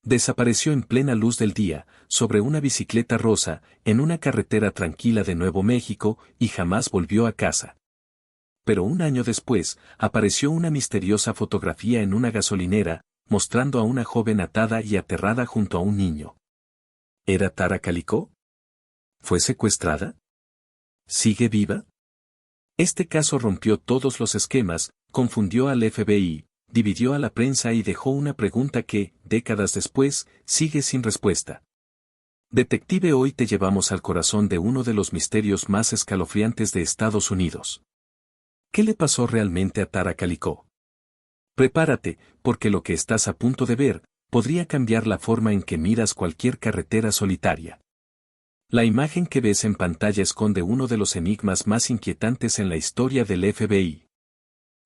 Desapareció en plena luz del día, sobre una bicicleta rosa, en una carretera tranquila de Nuevo México, y jamás volvió a casa. Pero un año después, apareció una misteriosa fotografía en una gasolinera, mostrando a una joven atada y aterrada junto a un niño. ¿Era Tara Calico? ¿Fue secuestrada? ¿Sigue viva? Este caso rompió todos los esquemas, confundió al FBI, dividió a la prensa y dejó una pregunta que, décadas después, sigue sin respuesta. Detective, hoy te llevamos al corazón de uno de los misterios más escalofriantes de Estados Unidos. ¿Qué le pasó realmente a Tara Calico? Prepárate, porque lo que estás a punto de ver, podría cambiar la forma en que miras cualquier carretera solitaria. La imagen que ves en pantalla esconde uno de los enigmas más inquietantes en la historia del FBI.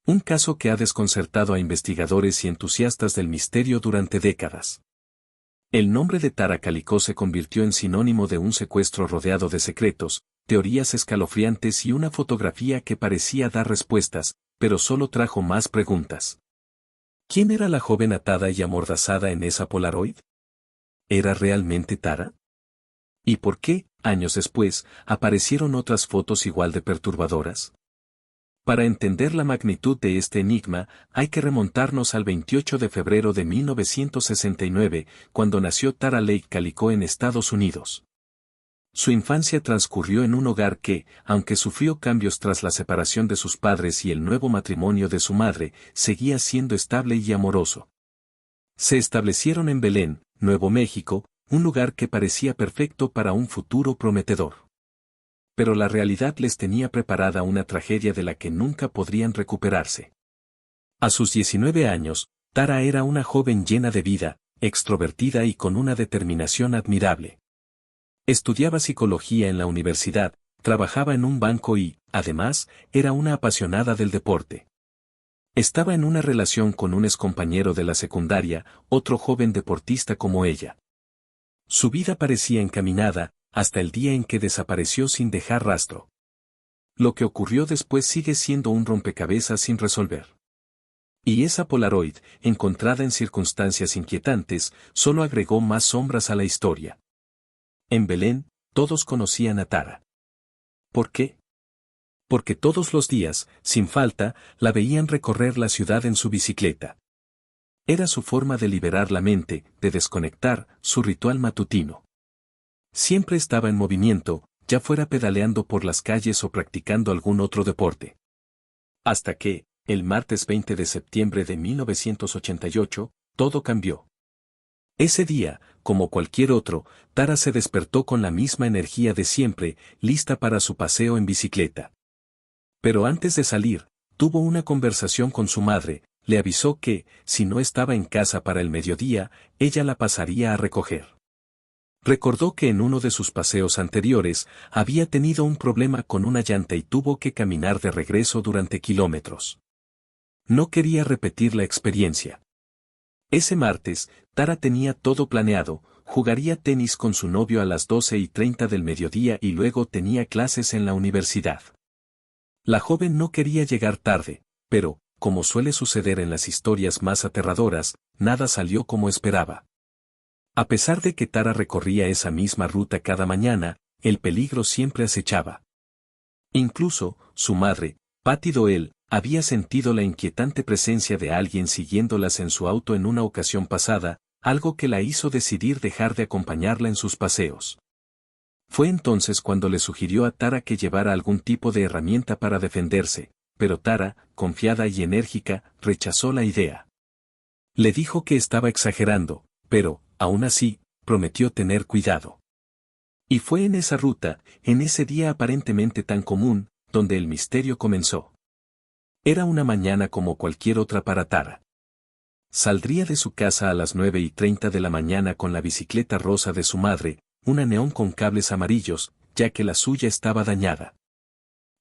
Un caso que ha desconcertado a investigadores y entusiastas del misterio durante décadas. El nombre de Tara Calico se convirtió en sinónimo de un secuestro rodeado de secretos, teorías escalofriantes y una fotografía que parecía dar respuestas, pero solo trajo más preguntas. ¿Quién era la joven atada y amordazada en esa Polaroid? ¿Era realmente Tara? ¿Y por qué, años después, aparecieron otras fotos igual de perturbadoras? Para entender la magnitud de este enigma, hay que remontarnos al 28 de febrero de 1969, cuando nació Tara Lake Calico en Estados Unidos. Su infancia transcurrió en un hogar que, aunque sufrió cambios tras la separación de sus padres y el nuevo matrimonio de su madre, seguía siendo estable y amoroso. Se establecieron en Belén, Nuevo México, un lugar que parecía perfecto para un futuro prometedor. Pero la realidad les tenía preparada una tragedia de la que nunca podrían recuperarse. A sus 19 años, Tara era una joven llena de vida, extrovertida y con una determinación admirable. Estudiaba psicología en la universidad, trabajaba en un banco y, además, era una apasionada del deporte. Estaba en una relación con un excompañero de la secundaria, otro joven deportista como ella. Su vida parecía encaminada, hasta el día en que desapareció sin dejar rastro. Lo que ocurrió después sigue siendo un rompecabezas sin resolver. Y esa Polaroid, encontrada en circunstancias inquietantes, solo agregó más sombras a la historia. En Belén, todos conocían a Tara. ¿Por qué? Porque todos los días, sin falta, la veían recorrer la ciudad en su bicicleta. Era su forma de liberar la mente, de desconectar, su ritual matutino. Siempre estaba en movimiento, ya fuera pedaleando por las calles o practicando algún otro deporte. Hasta que, el martes 20 de septiembre de 1988, todo cambió. Ese día, como cualquier otro, Tara se despertó con la misma energía de siempre, lista para su paseo en bicicleta. Pero antes de salir, tuvo una conversación con su madre, le avisó que, si no estaba en casa para el mediodía, ella la pasaría a recoger. Recordó que en uno de sus paseos anteriores, había tenido un problema con una llanta y tuvo que caminar de regreso durante kilómetros. No quería repetir la experiencia. Ese martes, Tara tenía todo planeado, jugaría tenis con su novio a las 12:30 del mediodía y luego tenía clases en la universidad. La joven no quería llegar tarde, pero, como suele suceder en las historias más aterradoras, nada salió como esperaba. A pesar de que Tara recorría esa misma ruta cada mañana, el peligro siempre acechaba. Incluso, su madre, Patty Doyle, había sentido la inquietante presencia de alguien siguiéndolas en su auto en una ocasión pasada, algo que la hizo decidir dejar de acompañarla en sus paseos. Fue entonces cuando le sugirió a Tara que llevara algún tipo de herramienta para defenderse, pero Tara, confiada y enérgica, rechazó la idea. Le dijo que estaba exagerando, pero, aún así, prometió tener cuidado. Y fue en esa ruta, en ese día aparentemente tan común, donde el misterio comenzó. Era una mañana como cualquier otra para Tara. Saldría de su casa a las 9:30 de la mañana con la bicicleta rosa de su madre, una neón con cables amarillos, ya que la suya estaba dañada.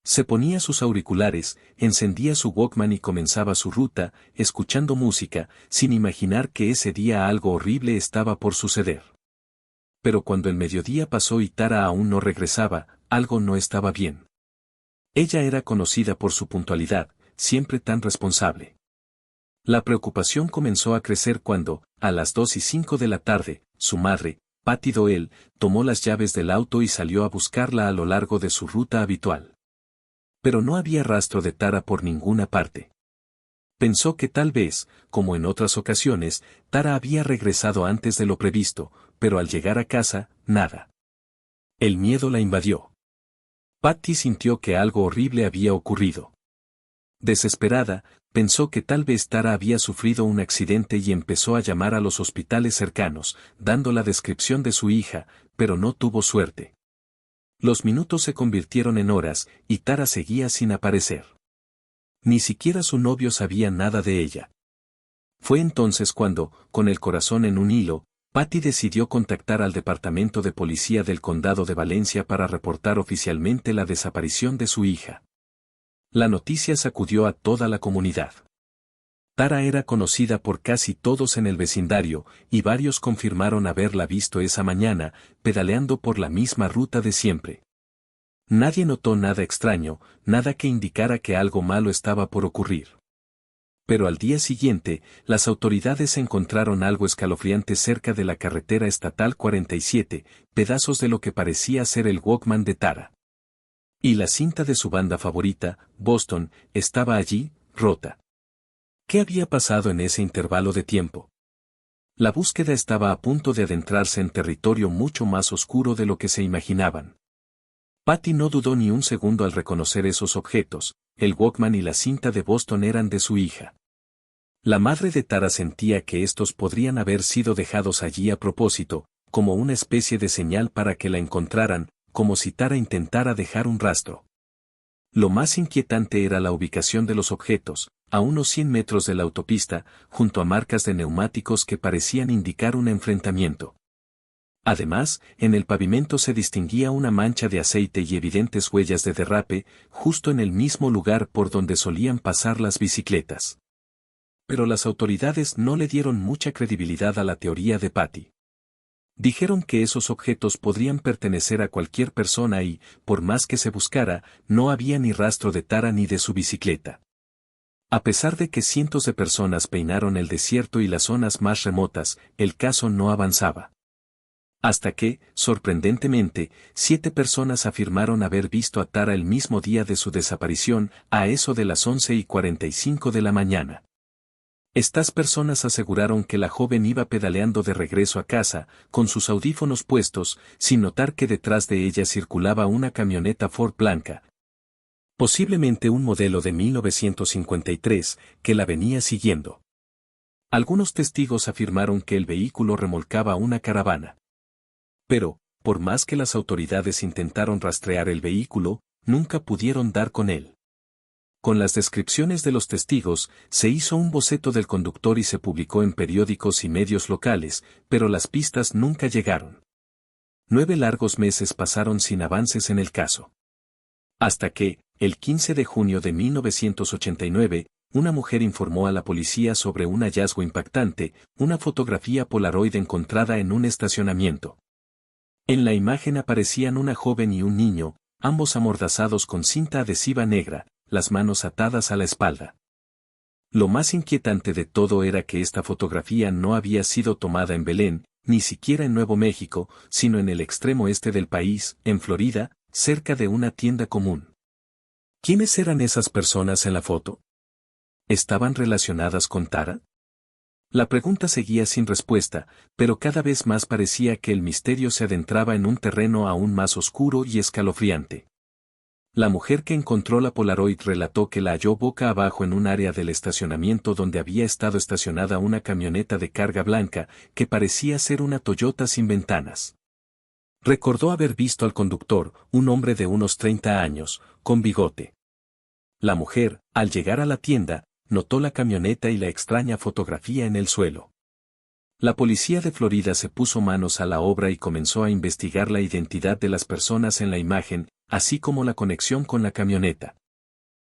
Se ponía sus auriculares, encendía su Walkman y comenzaba su ruta, escuchando música, sin imaginar que ese día algo horrible estaba por suceder. Pero cuando el mediodía pasó y Tara aún no regresaba, algo no estaba bien. Ella era conocida por su puntualidad, siempre tan responsable. La preocupación comenzó a crecer cuando, a las 2:05 de la tarde, su madre, Patty Doyle, tomó las llaves del auto y salió a buscarla a lo largo de su ruta habitual. Pero no había rastro de Tara por ninguna parte. Pensó que tal vez, como en otras ocasiones, Tara había regresado antes de lo previsto, pero al llegar a casa, nada. El miedo la invadió. Patty sintió que algo horrible había ocurrido. Desesperada, pensó que tal vez Tara había sufrido un accidente y empezó a llamar a los hospitales cercanos, dando la descripción de su hija, pero no tuvo suerte. Los minutos se convirtieron en horas, y Tara seguía sin aparecer. Ni siquiera su novio sabía nada de ella. Fue entonces cuando, con el corazón en un hilo, Patty decidió contactar al Departamento de Policía del Condado de Valencia para reportar oficialmente la desaparición de su hija. La noticia sacudió a toda la comunidad. Tara era conocida por casi todos en el vecindario, y varios confirmaron haberla visto esa mañana, pedaleando por la misma ruta de siempre. Nadie notó nada extraño, nada que indicara que algo malo estaba por ocurrir. Pero al día siguiente, las autoridades encontraron algo escalofriante cerca de la carretera estatal 47, pedazos de lo que parecía ser el Walkman de Tara. Y la cinta de su banda favorita, Boston, estaba allí, rota. ¿Qué había pasado en ese intervalo de tiempo? La búsqueda estaba a punto de adentrarse en territorio mucho más oscuro de lo que se imaginaban. Patty no dudó ni un segundo al reconocer esos objetos, el Walkman y la cinta de Boston eran de su hija. La madre de Tara sentía que estos podrían haber sido dejados allí a propósito, como una especie de señal para que la encontraran, como si Tara intentara dejar un rastro. Lo más inquietante era la ubicación de los objetos, a unos 100 metros de la autopista, junto a marcas de neumáticos que parecían indicar un enfrentamiento. Además, en el pavimento se distinguía una mancha de aceite y evidentes huellas de derrape, justo en el mismo lugar por donde solían pasar las bicicletas. Pero las autoridades no le dieron mucha credibilidad a la teoría de Patty. Dijeron que esos objetos podrían pertenecer a cualquier persona y, por más que se buscara, no había ni rastro de Tara ni de su bicicleta. A pesar de que cientos de personas peinaron el desierto y las zonas más remotas, el caso no avanzaba. Hasta que, sorprendentemente, 7 personas afirmaron haber visto a Tara el mismo día de su desaparición, a eso de las 11:45 de la mañana. Estas personas aseguraron que la joven iba pedaleando de regreso a casa, con sus audífonos puestos, sin notar que detrás de ella circulaba una camioneta Ford blanca, posiblemente un modelo de 1953, que la venía siguiendo. Algunos testigos afirmaron que el vehículo remolcaba una caravana. Pero, por más que las autoridades intentaron rastrear el vehículo, nunca pudieron dar con él. Con las descripciones de los testigos, se hizo un boceto del conductor y se publicó en periódicos y medios locales, pero las pistas nunca llegaron. 9 largos meses pasaron sin avances en el caso. Hasta que, el 15 de junio de 1989, una mujer informó a la policía sobre un hallazgo impactante, una fotografía Polaroid encontrada en un estacionamiento. En la imagen aparecían una joven y un niño, ambos amordazados con cinta adhesiva negra, las manos atadas a la espalda. Lo más inquietante de todo era que esta fotografía no había sido tomada en Belén, ni siquiera en Nuevo México, sino en el extremo este del país, en Florida, cerca de una tienda común. ¿Quiénes eran esas personas en la foto? ¿Estaban relacionadas con Tara? La pregunta seguía sin respuesta, pero cada vez más parecía que el misterio se adentraba en un terreno aún más oscuro y escalofriante. La mujer que encontró la Polaroid relató que la halló boca abajo en un área del estacionamiento donde había estado estacionada una camioneta de carga blanca, que parecía ser una Toyota sin ventanas. Recordó haber visto al conductor, un hombre de unos 30 años, con bigote. La mujer, al llegar a la tienda, notó la camioneta y la extraña fotografía en el suelo. La policía de Florida se puso manos a la obra y comenzó a investigar la identidad de las personas en la imagen, así como la conexión con la camioneta.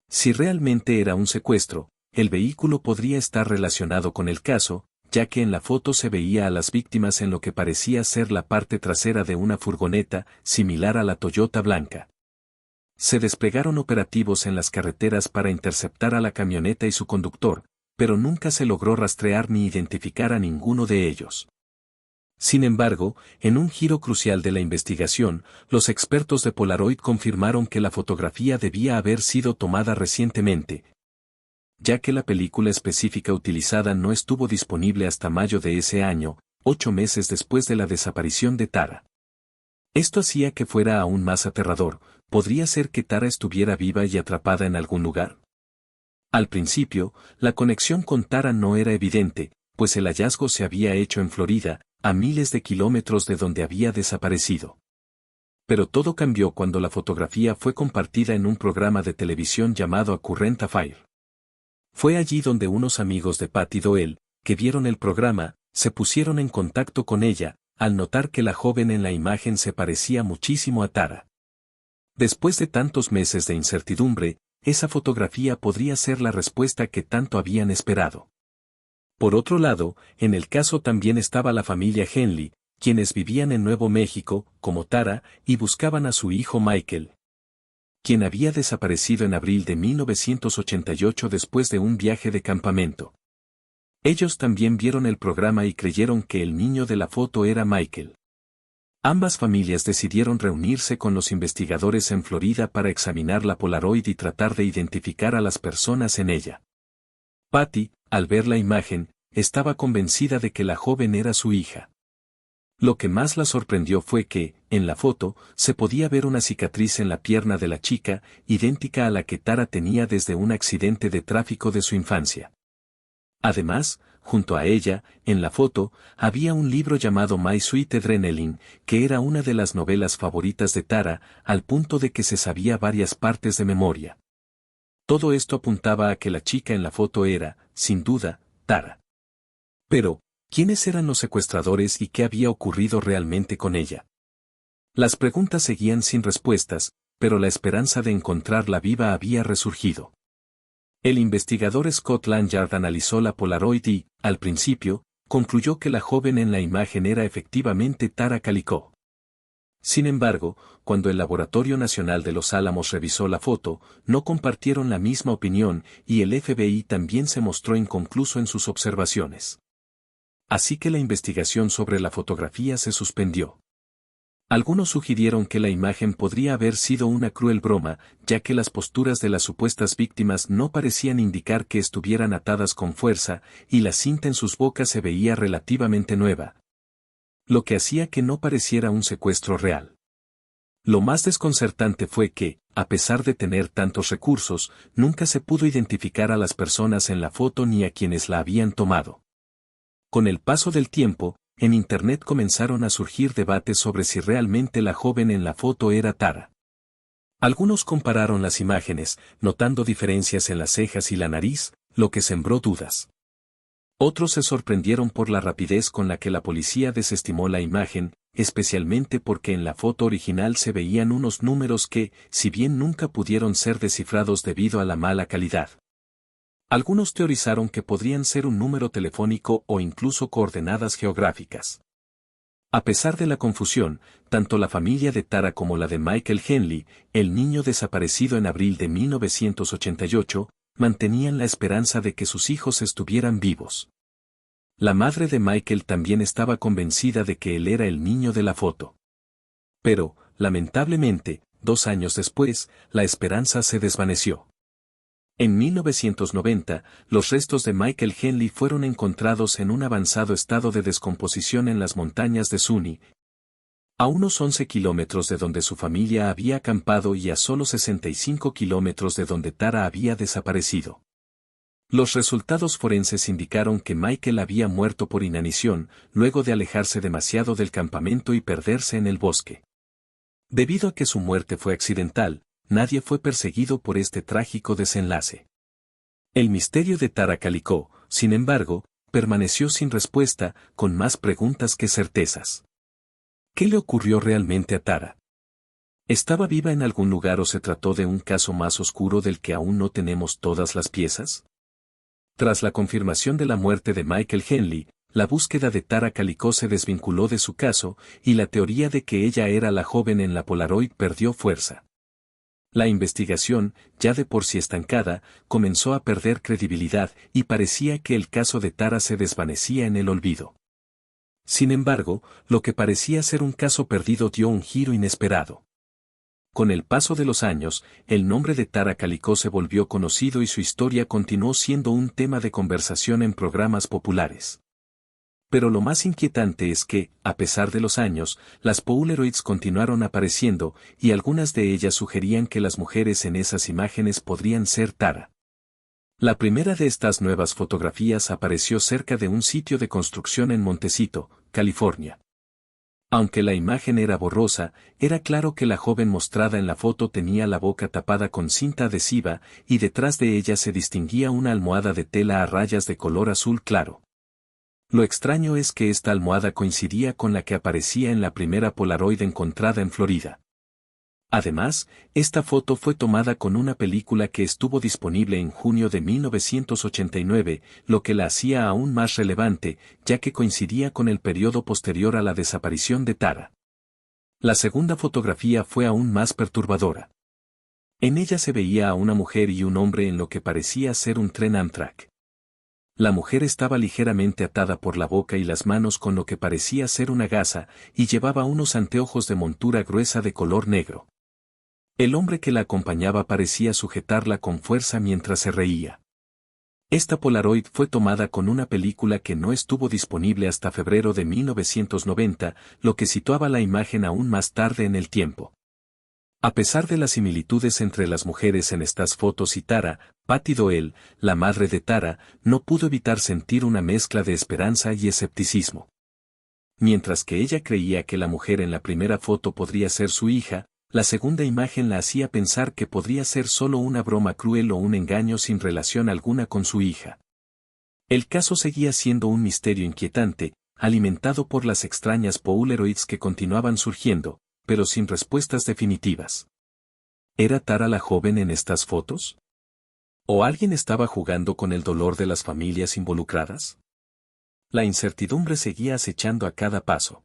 Si realmente era un secuestro, el vehículo podría estar relacionado con el caso, ya que en la foto se veía a las víctimas en lo que parecía ser la parte trasera de una furgoneta, similar a la Toyota blanca. Se desplegaron operativos en las carreteras para interceptar a la camioneta y su conductor, pero nunca se logró rastrear ni identificar a ninguno de ellos. Sin embargo, en un giro crucial de la investigación, los expertos de Polaroid confirmaron que la fotografía debía haber sido tomada recientemente, ya que la película específica utilizada no estuvo disponible hasta mayo de ese año, 8 meses después de la desaparición de Tara. Esto hacía que fuera aún más aterrador. ¿Podría ser que Tara estuviera viva y atrapada en algún lugar? Al principio, la conexión con Tara no era evidente, pues el hallazgo se había hecho en Florida, a miles de kilómetros de donde había desaparecido. Pero todo cambió cuando la fotografía fue compartida en un programa de televisión llamado A Current Affair. Fue allí donde unos amigos de Patty Doyle, que vieron el programa, se pusieron en contacto con ella, al notar que la joven en la imagen se parecía muchísimo a Tara. Después de tantos meses de incertidumbre, esa fotografía podría ser la respuesta que tanto habían esperado. Por otro lado, en el caso también estaba la familia Henley, quienes vivían en Nuevo México, como Tara, y buscaban a su hijo Michael, quien había desaparecido en abril de 1988 después de un viaje de campamento. Ellos también vieron el programa y creyeron que el niño de la foto era Michael. Ambas familias decidieron reunirse con los investigadores en Florida para examinar la Polaroid y tratar de identificar a las personas en ella. Patty, al ver la imagen, estaba convencida de que la joven era su hija. Lo que más la sorprendió fue que, en la foto, se podía ver una cicatriz en la pierna de la chica, idéntica a la que Tara tenía desde un accidente de tráfico de su infancia. Además, junto a ella, en la foto, había un libro llamado My Sweet Adrenaline, que era una de las novelas favoritas de Tara, al punto de que se sabía varias partes de memoria. Todo esto apuntaba a que la chica en la foto era, sin duda, Tara. Pero, ¿quiénes eran los secuestradores y qué había ocurrido realmente con ella? Las preguntas seguían sin respuestas, pero la esperanza de encontrarla viva había resurgido. El investigador Scott Lanyard analizó la Polaroid y, al principio, concluyó que la joven en la imagen era efectivamente Tara Calico. Sin embargo, cuando el Laboratorio Nacional de Los Álamos revisó la foto, no compartieron la misma opinión y el FBI también se mostró inconcluso en sus observaciones. Así que la investigación sobre la fotografía se suspendió. Algunos sugirieron que la imagen podría haber sido una cruel broma, ya que las posturas de las supuestas víctimas no parecían indicar que estuvieran atadas con fuerza, y la cinta en sus bocas se veía relativamente nueva, lo que hacía que no pareciera un secuestro real. Lo más desconcertante fue que, a pesar de tener tantos recursos, nunca se pudo identificar a las personas en la foto ni a quienes la habían tomado. Con el paso del tiempo, en Internet comenzaron a surgir debates sobre si realmente la joven en la foto era Tara. Algunos compararon las imágenes, notando diferencias en las cejas y la nariz, lo que sembró dudas. Otros se sorprendieron por la rapidez con la que la policía desestimó la imagen, especialmente porque en la foto original se veían unos números que, si bien nunca pudieron ser descifrados debido a la mala calidad. Algunos teorizaron que podrían ser un número telefónico o incluso coordenadas geográficas. A pesar de la confusión, tanto la familia de Tara como la de Michael Henley, el niño desaparecido en abril de 1988, mantenían la esperanza de que sus hijos estuvieran vivos. La madre de Michael también estaba convencida de que él era el niño de la foto. Pero, lamentablemente, 2 años después, la esperanza se desvaneció. En 1990, los restos de Michael Henley fueron encontrados en un avanzado estado de descomposición en las montañas de Zuni, a unos 11 kilómetros de donde su familia había acampado y a solo 65 kilómetros de donde Tara había desaparecido. Los resultados forenses indicaron que Michael había muerto por inanición, luego de alejarse demasiado del campamento y perderse en el bosque. Debido a que su muerte fue accidental, nadie fue perseguido por este trágico desenlace. El misterio de Tara Calico, sin embargo, permaneció sin respuesta, con más preguntas que certezas. ¿Qué le ocurrió realmente a Tara? ¿Estaba viva en algún lugar o se trató de un caso más oscuro del que aún no tenemos todas las piezas? Tras la confirmación de la muerte de Michael Henley, la búsqueda de Tara Calico se desvinculó de su caso, y la teoría de que ella era la joven en la Polaroid perdió fuerza. La investigación, ya de por sí estancada, comenzó a perder credibilidad y parecía que el caso de Tara se desvanecía en el olvido. Sin embargo, lo que parecía ser un caso perdido dio un giro inesperado. Con el paso de los años, el nombre de Tara Kalikó se volvió conocido y su historia continuó siendo un tema de conversación en programas populares. Pero lo más inquietante es que, a pesar de los años, las Polaroids continuaron apareciendo, y algunas de ellas sugerían que las mujeres en esas imágenes podrían ser Tara. La primera de estas nuevas fotografías apareció cerca de un sitio de construcción en Montecito, California. Aunque la imagen era borrosa, era claro que la joven mostrada en la foto tenía la boca tapada con cinta adhesiva y detrás de ella se distinguía una almohada de tela a rayas de color azul claro. Lo extraño es que esta almohada coincidía con la que aparecía en la primera Polaroid encontrada en Florida. Además, esta foto fue tomada con una película que estuvo disponible en junio de 1989, lo que la hacía aún más relevante, ya que coincidía con el periodo posterior a la desaparición de Tara. La segunda fotografía fue aún más perturbadora. En ella se veía a una mujer y un hombre en lo que parecía ser un tren Amtrak. La mujer estaba ligeramente atada por la boca y las manos con lo que parecía ser una gasa, y llevaba unos anteojos de montura gruesa de color negro. El hombre que la acompañaba parecía sujetarla con fuerza mientras se reía. Esta Polaroid fue tomada con una película que no estuvo disponible hasta febrero de 1990, lo que situaba la imagen aún más tarde en el tiempo. A pesar de las similitudes entre las mujeres en estas fotos y Tara, Patty Doyle, la madre de Tara, no pudo evitar sentir una mezcla de esperanza y escepticismo. Mientras que ella creía que la mujer en la primera foto podría ser su hija, la segunda imagen la hacía pensar que podría ser solo una broma cruel o un engaño sin relación alguna con su hija. El caso seguía siendo un misterio inquietante, alimentado por las extrañas Polaroids que continuaban surgiendo, pero sin respuestas definitivas. ¿Era Tara la joven en estas fotos? ¿O alguien estaba jugando con el dolor de las familias involucradas? La incertidumbre seguía acechando a cada paso.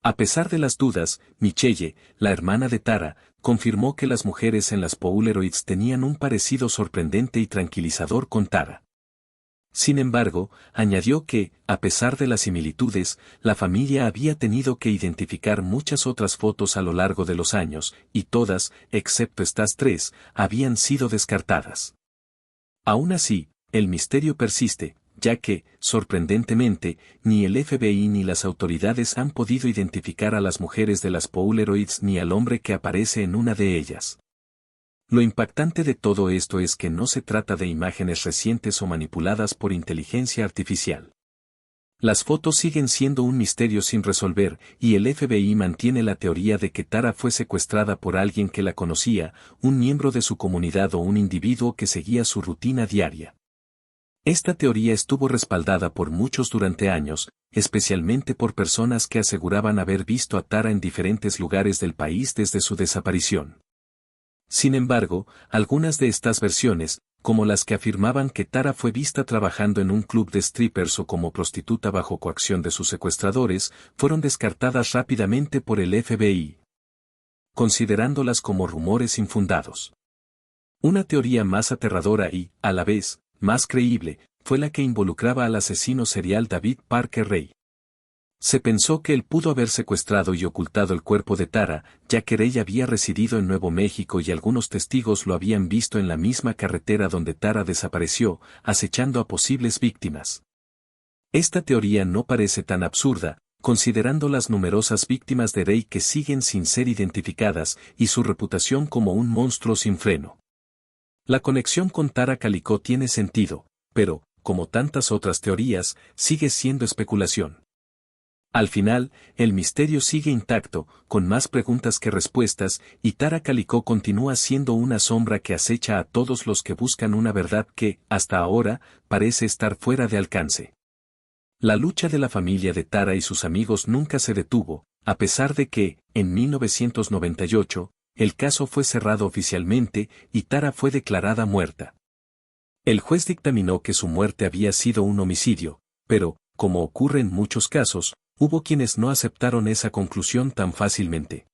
A pesar de las dudas, Michelle, la hermana de Tara, confirmó que las mujeres en las Polaroids tenían un parecido sorprendente y tranquilizador con Tara. Sin embargo, añadió que, a pesar de las similitudes, la familia había tenido que identificar muchas otras fotos a lo largo de los años, y todas, excepto estas tres, habían sido descartadas. Aún así, el misterio persiste, ya que, sorprendentemente, ni el FBI ni las autoridades han podido identificar a las mujeres de las Polaroids ni al hombre que aparece en una de ellas. Lo impactante de todo esto es que no se trata de imágenes recientes o manipuladas por inteligencia artificial. Las fotos siguen siendo un misterio sin resolver, y el FBI mantiene la teoría de que Tara fue secuestrada por alguien que la conocía, un miembro de su comunidad o un individuo que seguía su rutina diaria. Esta teoría estuvo respaldada por muchos durante años, especialmente por personas que aseguraban haber visto a Tara en diferentes lugares del país desde su desaparición. Sin embargo, algunas de estas versiones, como las que afirmaban que Tara fue vista trabajando en un club de strippers o como prostituta bajo coacción de sus secuestradores, fueron descartadas rápidamente por el FBI, considerándolas como rumores infundados. Una teoría más aterradora y, a la vez, más creíble, fue la que involucraba al asesino serial David Parker Ray. Se pensó que él pudo haber secuestrado y ocultado el cuerpo de Tara, ya que Ray había residido en Nuevo México y algunos testigos lo habían visto en la misma carretera donde Tara desapareció, acechando a posibles víctimas. Esta teoría no parece tan absurda, considerando las numerosas víctimas de Ray que siguen sin ser identificadas y su reputación como un monstruo sin freno. La conexión con Tara Kalikó tiene sentido, pero, como tantas otras teorías, sigue siendo especulación. Al final, el misterio sigue intacto, con más preguntas que respuestas, y Tara Kalikó continúa siendo una sombra que acecha a todos los que buscan una verdad que, hasta ahora, parece estar fuera de alcance. La lucha de la familia de Tara y sus amigos nunca se detuvo, a pesar de que, en 1998, el caso fue cerrado oficialmente y Tara fue declarada muerta. El juez dictaminó que su muerte había sido un homicidio, pero, como ocurre en muchos casos, hubo quienes no aceptaron esa conclusión tan fácilmente.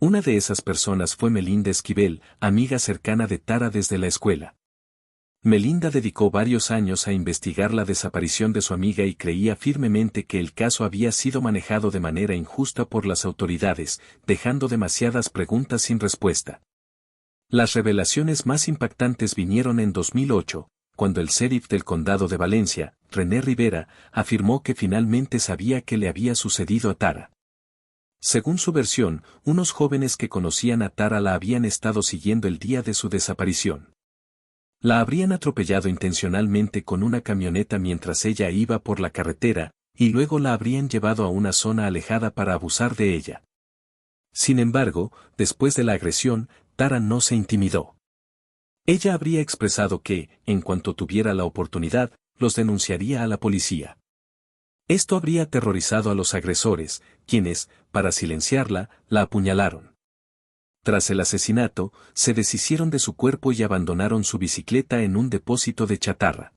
Una de esas personas fue Melinda Esquivel, amiga cercana de Tara desde la escuela. Melinda dedicó varios años a investigar la desaparición de su amiga y creía firmemente que el caso había sido manejado de manera injusta por las autoridades, dejando demasiadas preguntas sin respuesta. Las revelaciones más impactantes vinieron en 2008, cuando el sheriff del condado de Valencia, René Rivera, afirmó que finalmente sabía qué le había sucedido a Tara. Según su versión, unos jóvenes que conocían a Tara la habían estado siguiendo el día de su desaparición. La habrían atropellado intencionalmente con una camioneta mientras ella iba por la carretera, y luego la habrían llevado a una zona alejada para abusar de ella. Sin embargo, después de la agresión, Tara no se intimidó. Ella habría expresado que, en cuanto tuviera la oportunidad, los denunciaría a la policía. Esto habría aterrorizado a los agresores, quienes, para silenciarla, la apuñalaron. Tras el asesinato, se deshicieron de su cuerpo y abandonaron su bicicleta en un depósito de chatarra.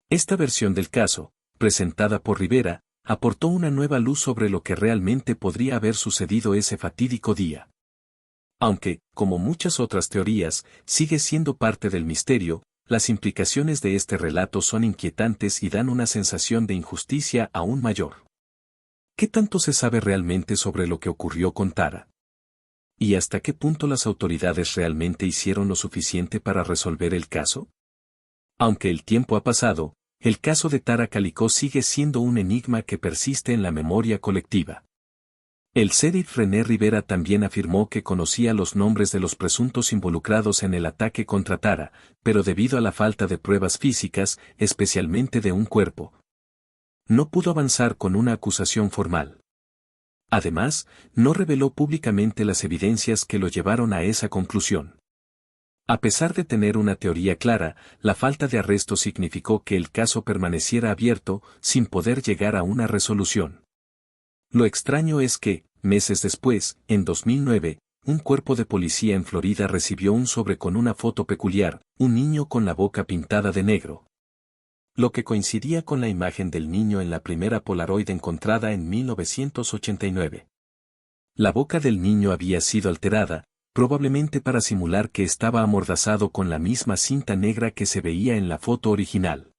Esta versión del caso, presentada por Rivera, aportó una nueva luz sobre lo que realmente podría haber sucedido ese fatídico día. Aunque, como muchas otras teorías, sigue siendo parte del misterio, las implicaciones de este relato son inquietantes y dan una sensación de injusticia aún mayor. ¿Qué tanto se sabe realmente sobre lo que ocurrió con Tara? ¿Y hasta qué punto las autoridades realmente hicieron lo suficiente para resolver el caso? Aunque el tiempo ha pasado, el caso de Tara Calicó sigue siendo un enigma que persiste en la memoria colectiva. El sheriff René Rivera también afirmó que conocía los nombres de los presuntos involucrados en el ataque contra Tara, pero debido a la falta de pruebas físicas, especialmente de un cuerpo, no pudo avanzar con una acusación formal. Además, no reveló públicamente las evidencias que lo llevaron a esa conclusión. A pesar de tener una teoría clara, la falta de arresto significó que el caso permaneciera abierto, sin poder llegar a una resolución. Lo extraño es que, meses después, en 2009, un cuerpo de policía en Florida recibió un sobre con una foto peculiar, un niño con la boca pintada de negro. Lo que coincidía con la imagen del niño en la primera Polaroid encontrada en 1989. La boca del niño había sido alterada, probablemente para simular que estaba amordazado con la misma cinta negra que se veía en la foto original.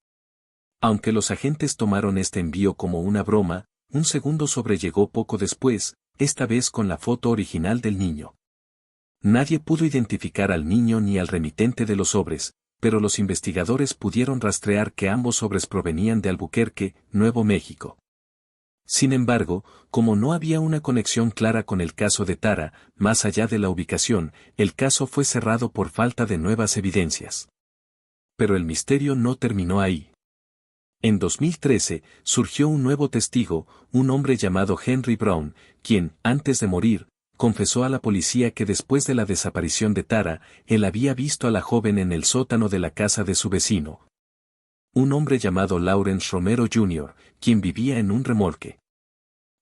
Aunque los agentes tomaron este envío como una broma, un segundo sobre llegó poco después, esta vez con la foto original del niño. Nadie pudo identificar al niño ni al remitente de los sobres, pero los investigadores pudieron rastrear que ambos sobres provenían de Albuquerque, Nuevo México. Sin embargo, como no había una conexión clara con el caso de Tara, más allá de la ubicación, el caso fue cerrado por falta de nuevas evidencias. Pero el misterio no terminó ahí. En 2013, surgió un nuevo testigo, un hombre llamado Henry Brown, quien, antes de morir, confesó a la policía que después de la desaparición de Tara, él había visto a la joven en el sótano de la casa de su vecino. Un hombre llamado Lawrence Romero Jr., quien vivía en un remolque.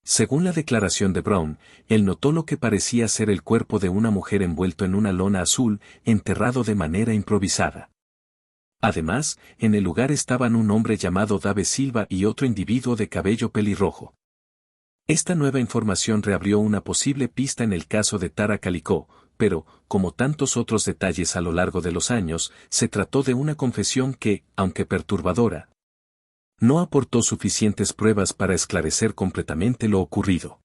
Según la declaración de Brown, él notó lo que parecía ser el cuerpo de una mujer envuelto en una lona azul, enterrado de manera improvisada. Además, en el lugar estaban un hombre llamado Dave Silva y otro individuo de cabello pelirrojo. Esta nueva información reabrió una posible pista en el caso de Tara Calicó, pero, como tantos otros detalles a lo largo de los años, se trató de una confesión que, aunque perturbadora, no aportó suficientes pruebas para esclarecer completamente lo ocurrido.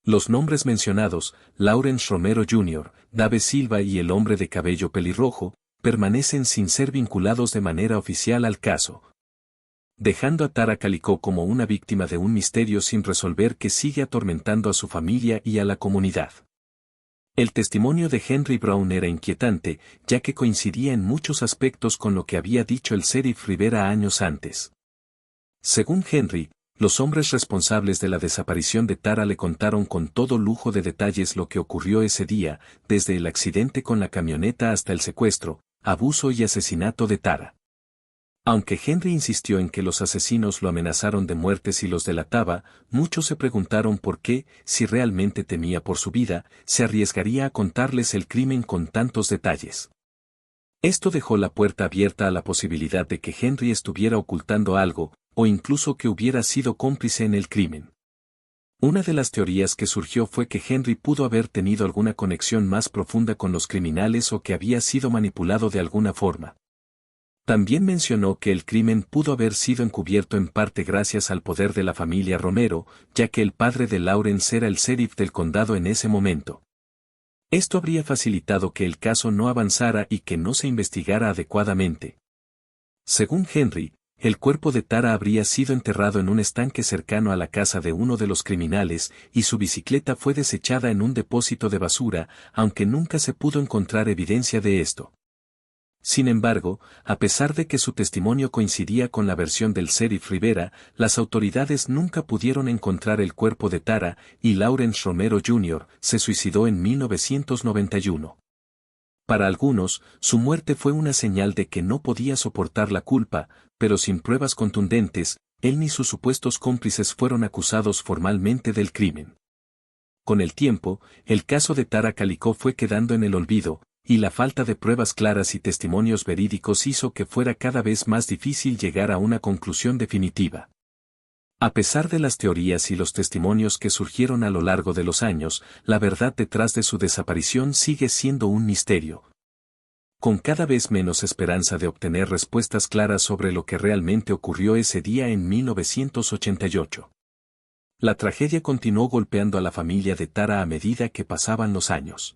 Los nombres mencionados, Lawrence Romero Jr., Dave Silva y el hombre de cabello pelirrojo, permanecen sin ser vinculados de manera oficial al caso, dejando a Tara Calicó como una víctima de un misterio sin resolver que sigue atormentando a su familia y a la comunidad. El testimonio de Henry Brown era inquietante, ya que coincidía en muchos aspectos con lo que había dicho el sheriff Rivera años antes. Según Henry, los hombres responsables de la desaparición de Tara le contaron con todo lujo de detalles lo que ocurrió ese día, desde el accidente con la camioneta hasta el secuestro, abuso y asesinato de Tara. Aunque Henry insistió en que los asesinos lo amenazaron de muerte si los delataba, muchos se preguntaron por qué, si realmente temía por su vida, se arriesgaría a contarles el crimen con tantos detalles. Esto dejó la puerta abierta a la posibilidad de que Henry estuviera ocultando algo, o incluso que hubiera sido cómplice en el crimen. Una de las teorías que surgió fue que Henry pudo haber tenido alguna conexión más profunda con los criminales o que había sido manipulado de alguna forma. También mencionó que el crimen pudo haber sido encubierto en parte gracias al poder de la familia Romero, ya que el padre de Lawrence era el sheriff del condado en ese momento. Esto habría facilitado que el caso no avanzara y que no se investigara adecuadamente. Según Henry, el cuerpo de Tara habría sido enterrado en un estanque cercano a la casa de uno de los criminales y su bicicleta fue desechada en un depósito de basura, aunque nunca se pudo encontrar evidencia de esto. Sin embargo, a pesar de que su testimonio coincidía con la versión del sheriff Rivera, las autoridades nunca pudieron encontrar el cuerpo de Tara y Lawrence Romero Jr. se suicidó en 1991. Para algunos, su muerte fue una señal de que no podía soportar la culpa, pero sin pruebas contundentes, él ni sus supuestos cómplices fueron acusados formalmente del crimen. Con el tiempo, el caso de Tara Calico fue quedando en el olvido, y la falta de pruebas claras y testimonios verídicos hizo que fuera cada vez más difícil llegar a una conclusión definitiva. A pesar de las teorías y los testimonios que surgieron a lo largo de los años, la verdad detrás de su desaparición sigue siendo un misterio. Con cada vez menos esperanza de obtener respuestas claras sobre lo que realmente ocurrió ese día en 1988. La tragedia continuó golpeando a la familia de Tara a medida que pasaban los años.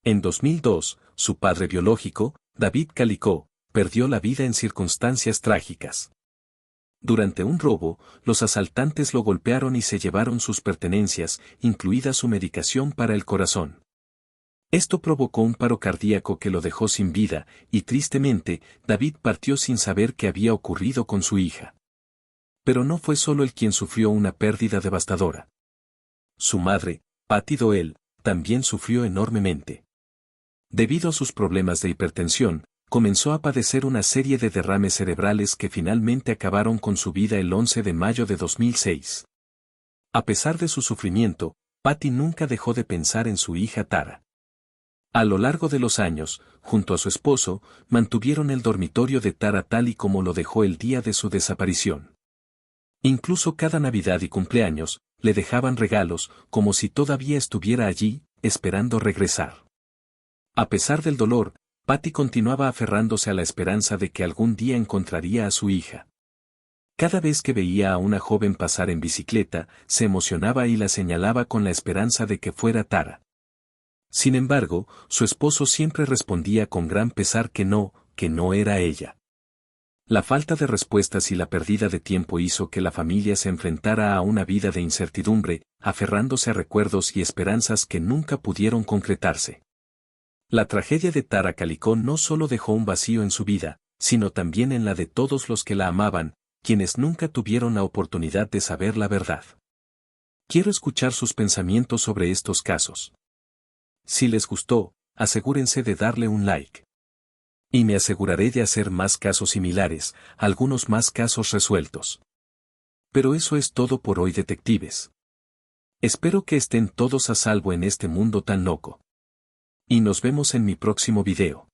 En 2002, su padre biológico, David Calico, perdió la vida en circunstancias trágicas. Durante un robo, los asaltantes lo golpearon y se llevaron sus pertenencias, incluida su medicación para el corazón. Esto provocó un paro cardíaco que lo dejó sin vida, y tristemente, David partió sin saber qué había ocurrido con su hija. Pero no fue solo él quien sufrió una pérdida devastadora. Su madre, Patty Doyle, también sufrió enormemente. Debido a sus problemas de hipertensión, comenzó a padecer una serie de derrames cerebrales que finalmente acabaron con su vida el 11 de mayo de 2006. A pesar de su sufrimiento, Patty nunca dejó de pensar en su hija Tara. A lo largo de los años, junto a su esposo, mantuvieron el dormitorio de Tara tal y como lo dejó el día de su desaparición. Incluso cada Navidad y cumpleaños, le dejaban regalos, como si todavía estuviera allí, esperando regresar. A pesar del dolor, Patty continuaba aferrándose a la esperanza de que algún día encontraría a su hija. Cada vez que veía a una joven pasar en bicicleta, se emocionaba y la señalaba con la esperanza de que fuera Tara. Sin embargo, su esposo siempre respondía con gran pesar que no era ella. La falta de respuestas y la pérdida de tiempo hizo que la familia se enfrentara a una vida de incertidumbre, aferrándose a recuerdos y esperanzas que nunca pudieron concretarse. La tragedia de Tara Calico no solo dejó un vacío en su vida, sino también en la de todos los que la amaban, quienes nunca tuvieron la oportunidad de saber la verdad. Quiero escuchar sus pensamientos sobre estos casos. Si les gustó, asegúrense de darle un like. Y me aseguraré de hacer más casos similares, algunos más casos resueltos. Pero eso es todo por hoy, detectives. Espero que estén todos a salvo en este mundo tan loco. Y nos vemos en mi próximo video.